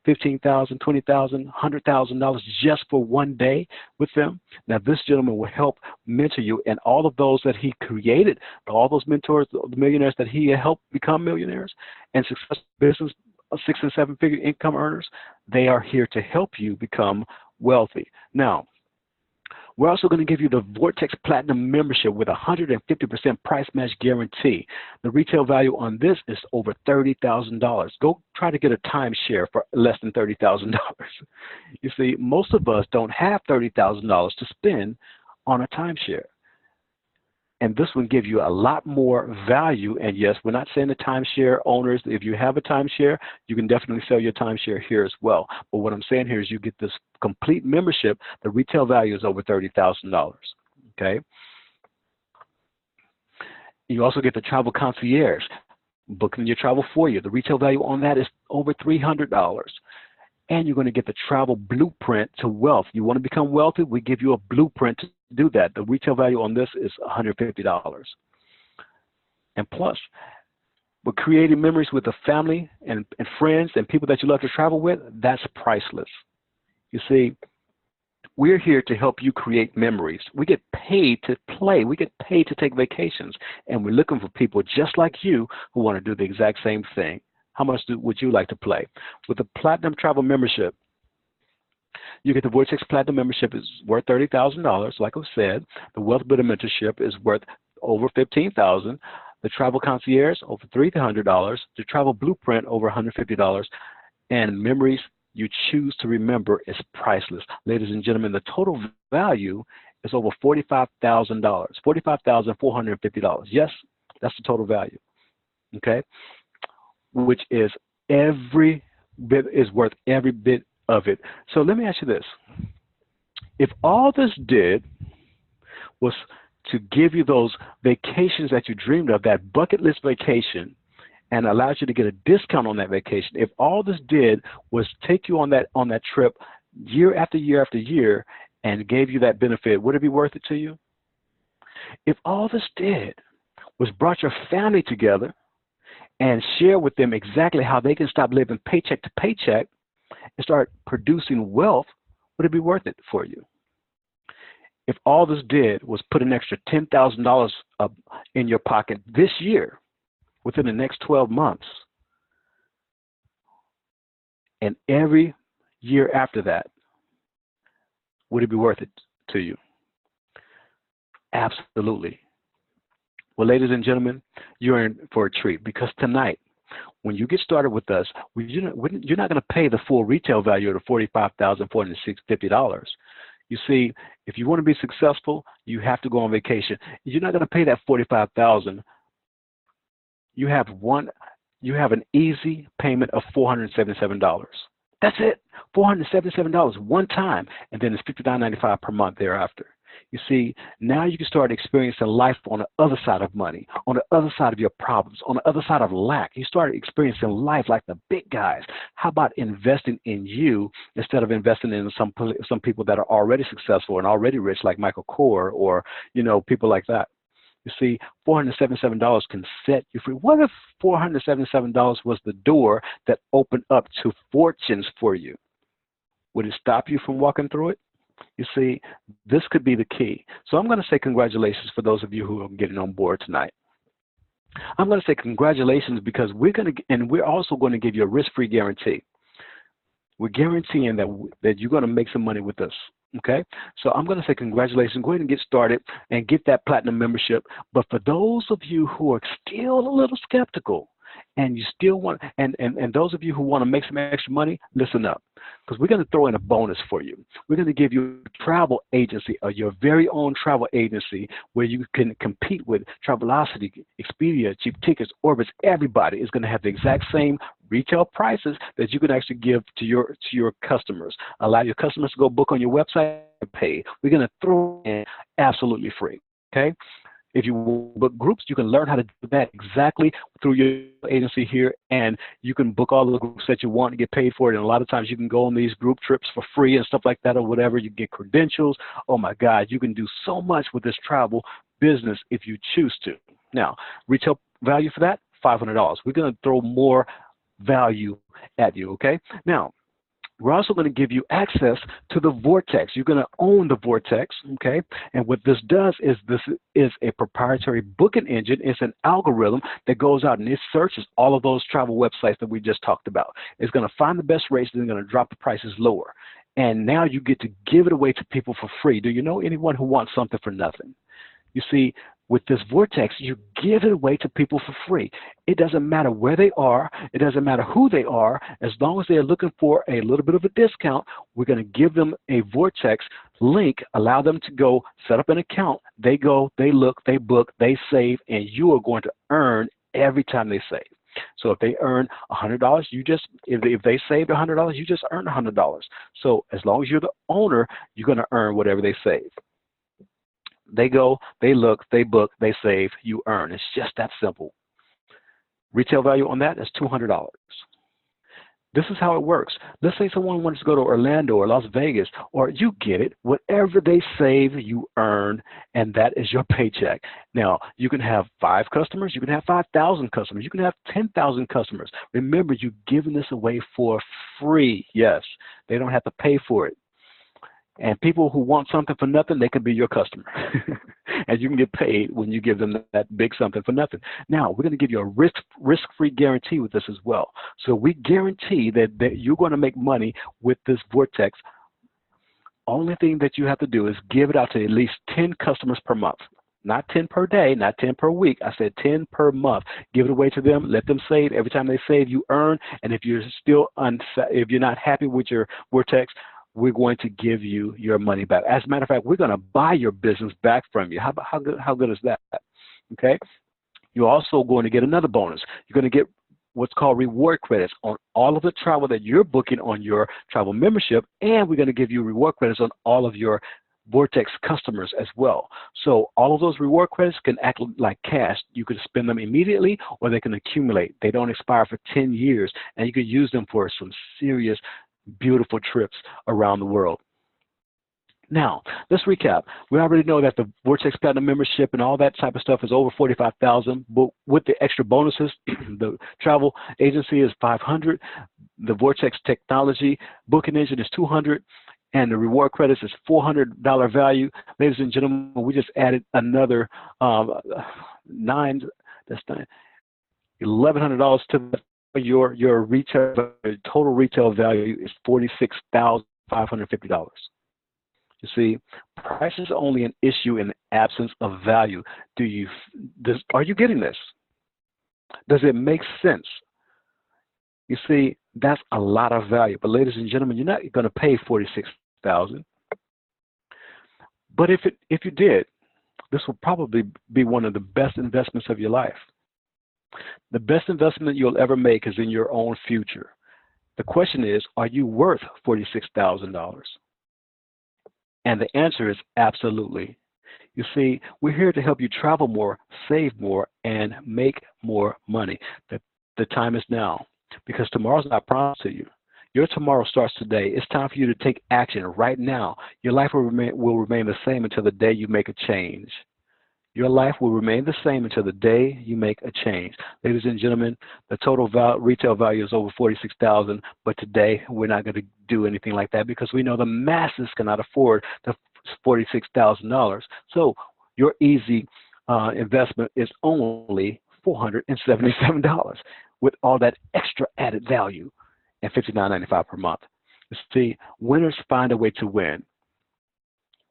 $15,000, $20,000, $100,000 just for one day with them. Now, this gentleman will help mentor you, and all of those that he created, all those mentors, the millionaires that he helped become millionaires and successful business, 6 and 7 figure income earners, they are here to help you become wealthy. Now, we're also going to give you the Vortex Platinum membership with 150% price match guarantee. The retail value on this is over $30,000. Go try to get a timeshare for less than $30,000. You see, most of us don't have $30,000 to spend on a timeshare. And this will give you a lot more value. And yes, we're not saying the timeshare owners, if you have a timeshare, you can definitely sell your timeshare here as well. But what I'm saying here is you get this complete membership. The retail value is over $30,000. Okay. You also get the travel concierge, booking your travel for you. The retail value on that is over $300. And you're going to get the travel blueprint to wealth. You want to become wealthy? We give you a blueprint to do that. The retail value on this is $150. And plus, we're creating memories with the family and friends and people that you love to travel with. That's priceless. You see, we're here to help you create memories. We get paid to play. We get paid to take vacations. And we're looking for people just like you who want to do the exact same thing. How much would you like to play? With the Platinum Travel membership, you get the Vortex Platinum membership is worth $30,000, like I said. The Wealth Builder mentorship is worth over $15,000. The Travel Concierge, over $300. The Travel Blueprint, over $150. And memories you choose to remember is priceless. Ladies and gentlemen, the total value is over $45,000, $45,450. Yes, that's the total value, okay? Which is every bit is worth every bit of it. So let me ask you this. If all this did was to give you those vacations that you dreamed of, that bucket list vacation, and allows you to get a discount on that vacation, if all this did was take you on that trip year after year after year and gave you that benefit, would it be worth it to you? If all this did was brought your family together and share with them exactly how they can stop living paycheck to paycheck and start producing wealth, would it be worth it for you? If all this did was put an extra $10,000 in your pocket this year, within the next 12 months, and every year after that, would it be worth it to you? Absolutely. Well, ladies and gentlemen, you're in for a treat, because tonight, when you get started with us, you're not going to pay the full retail value of the $45,450. You see, if you want to be successful, you have to go on vacation. You're not going to pay that $45,000. You have an easy payment of $477. That's it, $477 one time, and then it's $59.95 per month thereafter. You see, now you can start experiencing life on the other side of money, on the other side of your problems, on the other side of lack. You start experiencing life like the big guys. How about investing in you instead of investing in some people that are already successful and already rich, like Michael Kors or, people like that? You see, $477 can set you free. What if $477 was the door that opened up to fortunes for you? Would it stop you from walking through it? You see, this could be the key. So I'm going to say congratulations for those of you who are getting on board tonight. I'm going to say congratulations because we're also going to give you a risk-free guarantee. We're guaranteeing that you're going to make some money with us. Okay, so I'm going to say congratulations. Go ahead and get started and get that platinum membership. But for those of you who are still a little skeptical, and you still want, and those of you who want to make some extra money, listen up, because we're going to throw in a bonus for you. We're going to give you a travel agency, or your very own travel agency, where you can compete with Travelocity, Expedia, Cheap Tickets, Orbitz. Everybody is going to have the exact same retail prices that you can actually give to your customers. Allow your customers to go book on your website and pay. We're going to throw in absolutely free. Okay. If you book groups, you can learn how to do that exactly through your agency here, and you can book all the groups that you want and get paid for it. And a lot of times you can go on these group trips for free and stuff like that or whatever. You get credentials. Oh my God, you can do so much with this travel business if you choose to. Now, retail value for that, $500. We're going to throw more value at you, okay? Now, We're also going to give you access to the Vortex. You're going to own the Vortex, okay? And what this does is this is a proprietary booking engine. It's an algorithm that goes out and it searches all of those travel websites that we just talked about. It's going to find the best rates and it's going to drop the prices lower. And now you get to give it away to people for free. Do you know anyone who wants something for nothing? You see, with this Vortex, you give it away to people for free. It doesn't matter where they are. It doesn't matter who they are. As long as they're looking for a little bit of a discount, we're going to give them a Vortex link, allow them to go set up an account. They go, they look, they book, they save, and you are going to earn every time they save. So if they earn $100, you just, if they saved $100, you just earn $100. So as long as you're the owner, you're going to earn whatever they save. They go, they look, they book, they save, you earn. It's just that simple. Retail value on that is $200. This is how it works. Let's say someone wants to go to Orlando or Las Vegas, or you get it. Whatever they save, you earn, and that is your paycheck. Now, you can have 5 customers. You can have 5,000 customers. You can have 10,000 customers. Remember, you're giving this away for free. Yes, they don't have to pay for it. And people who want something for nothing, they can be your customer. And you can get paid when you give them that big something for nothing. Now, we're going to give you a risk-free guarantee with this as well. So we guarantee that you're going to make money with this Vortex. Only thing that you have to do is give it out to at least 10 customers per month. Not 10 per day, not 10 per week. I said 10 per month. Give it away to them. Let them save. Every time they save, you earn. And if you're still if you're not happy with your Vortex, we're going to give you your money back. As a matter of fact, we're going to buy your business back from you. How good is that? Okay. You're also going to get another bonus. You're going to get what's called reward credits on all of the travel that you're booking on your travel membership, and we're going to give you reward credits on all of your Vortex customers as well. So all of those reward credits can act like cash. You can spend them immediately, or they can accumulate. They don't expire for 10 years, and you can use them for some serious beautiful trips around the world. Now, let's recap. We already know that the Vortex Platinum membership and all that type of stuff is over $45,000, but with the extra bonuses, the travel agency is $500, the Vortex Technology booking engine is $200, and the reward credits is $400 value. Ladies and gentlemen, we just added another $1,100 to the your retail total retail value is $46,550. You see, price is only an issue in the absence of value. Are you getting this? Does it make sense? You see, that's a lot of value. But ladies and gentlemen, you're not going to pay $46,000. But if you did, this will probably be one of the best investments of your life. The best investment you'll ever make is in your own future. The question is, are you worth $46,000? And the answer is absolutely. You see, we're here to help you travel more, save more, and make more money. The time is now, because tomorrow's not promised to you. Your tomorrow starts today. It's time for you to take action right now. Your life will remain the same until the day you make a change. Your life will remain the same until the day you make a change. Ladies and gentlemen, the total retail value is over $46,000, but today we're not going to do anything like that because we know the masses cannot afford the $46,000. So your easy investment is only $477 with all that extra added value and $59.95 per month. You see, winners find a way to win.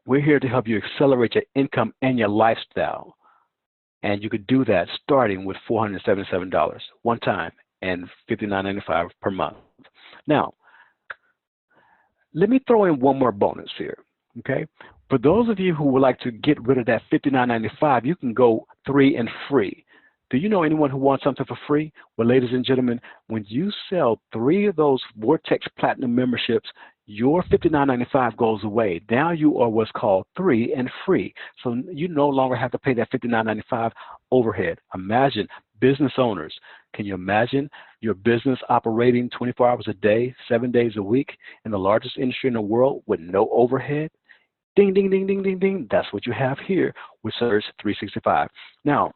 We're here to help you accelerate your income and your lifestyle. And you could do that starting with $477 one time and $59.95 per month. Now, let me throw in one more bonus here, okay? For those of you who would like to get rid of that $59.95, you can go 3 and free. Do you know anyone who wants something for free? Well, ladies and gentlemen, when you sell 3 of those Vortex Platinum memberships, your $59.95 goes away. Now you are what's called 3 and free. So you no longer have to pay that $59.95 overhead. Imagine business owners. Can you imagine your business operating 24 hours a day, 7 days a week in the largest industry in the world with no overhead? Ding, ding, ding, ding, ding, ding. That's what you have here with Surge 365. Now,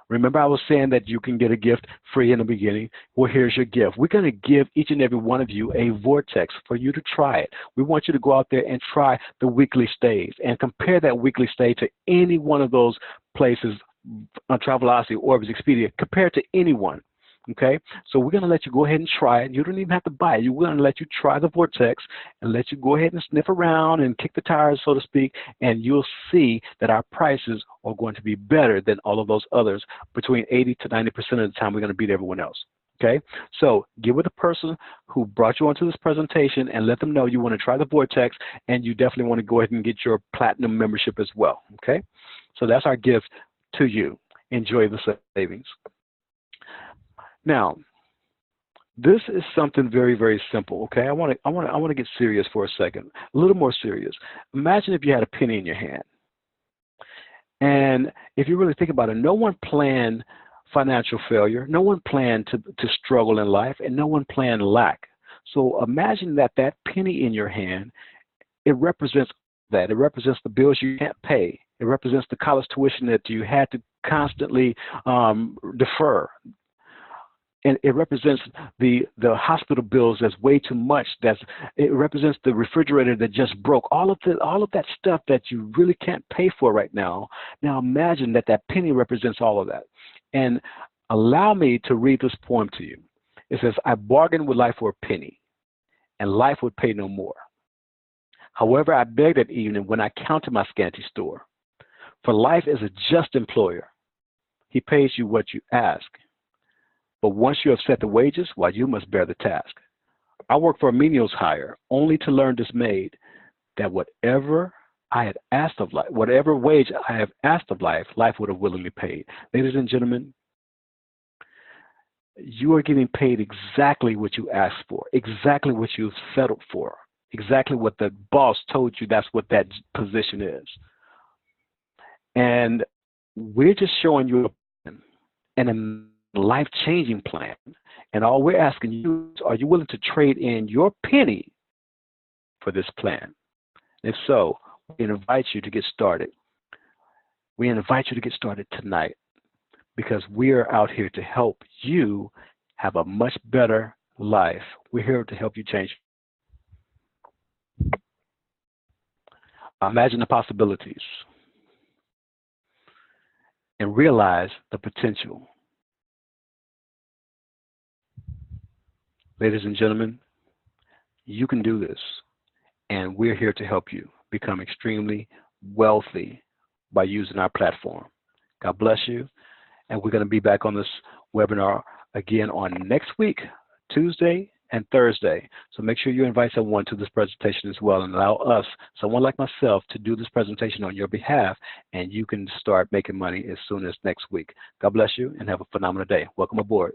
Remember I was saying that you can get a gift free in the beginning? Well, here's your gift. We're going to give each and every one of you a vortex for you to try it. We want you to go out there and try the weekly stays and compare that weekly stay to any one of those places on Travelocity, Orbis, Expedia. Compare it to anyone. Okay, so we're going to let you go ahead and try it. You don't even have to buy it. We're going to let you try the vortex and let you go ahead and sniff around and kick the tires, so to speak, and you'll see that our prices are going to be better than all of those others. Between 80 to 90% of the time, we're going to beat everyone else. Okay, so get with the person who brought you onto this presentation and let them know you want to try the vortex, and you definitely want to go ahead and get your platinum membership as well. Okay, so that's our gift to you. Enjoy the savings. Now, this is something very, very simple. Okay, I want to get serious for a second, a little more serious. Imagine if you had a penny in your hand, and if you really think about it, no one planned financial failure, no one planned to struggle in life, and no one planned lack. So imagine that penny in your hand, it represents that. It represents the bills you can't pay. It represents the college tuition that you had to constantly defer. And it represents the hospital bills that's way too much. It represents the refrigerator that just broke. All of that stuff that you really can't pay for right now. Now imagine that penny represents all of that. And allow me to read this poem to you. It says, I bargained with life for a penny, and life would pay no more. However, I begged that evening when I counted my scanty store. For life is a just employer. He pays you what you ask. But once you have set the wages, why, you must bear the task. I work for a menial's hire, only to learn dismayed that whatever I had asked of life, whatever wage I have asked of life, life would have willingly paid. Ladies and gentlemen, you are getting paid exactly what you asked for, exactly what you settled for, exactly what the boss told you that's what that position is. And we're just showing you a life-changing plan. And all we're asking you is, are you willing to trade in your penny for this plan? If so, we invite you to get started. We invite you to get started tonight, because we are out here to help you have a much better life. We're here to help you change. Imagine the possibilities and realize the potential. Ladies and gentlemen, you can do this, and we're here to help you become extremely wealthy by using our platform. God bless you, and we're going to be back on this webinar again on next week, Tuesday and Thursday. So make sure you invite someone to this presentation as well, and allow us, someone like myself, to do this presentation on your behalf, and you can start making money as soon as next week. God bless you, and have a phenomenal day. Welcome aboard.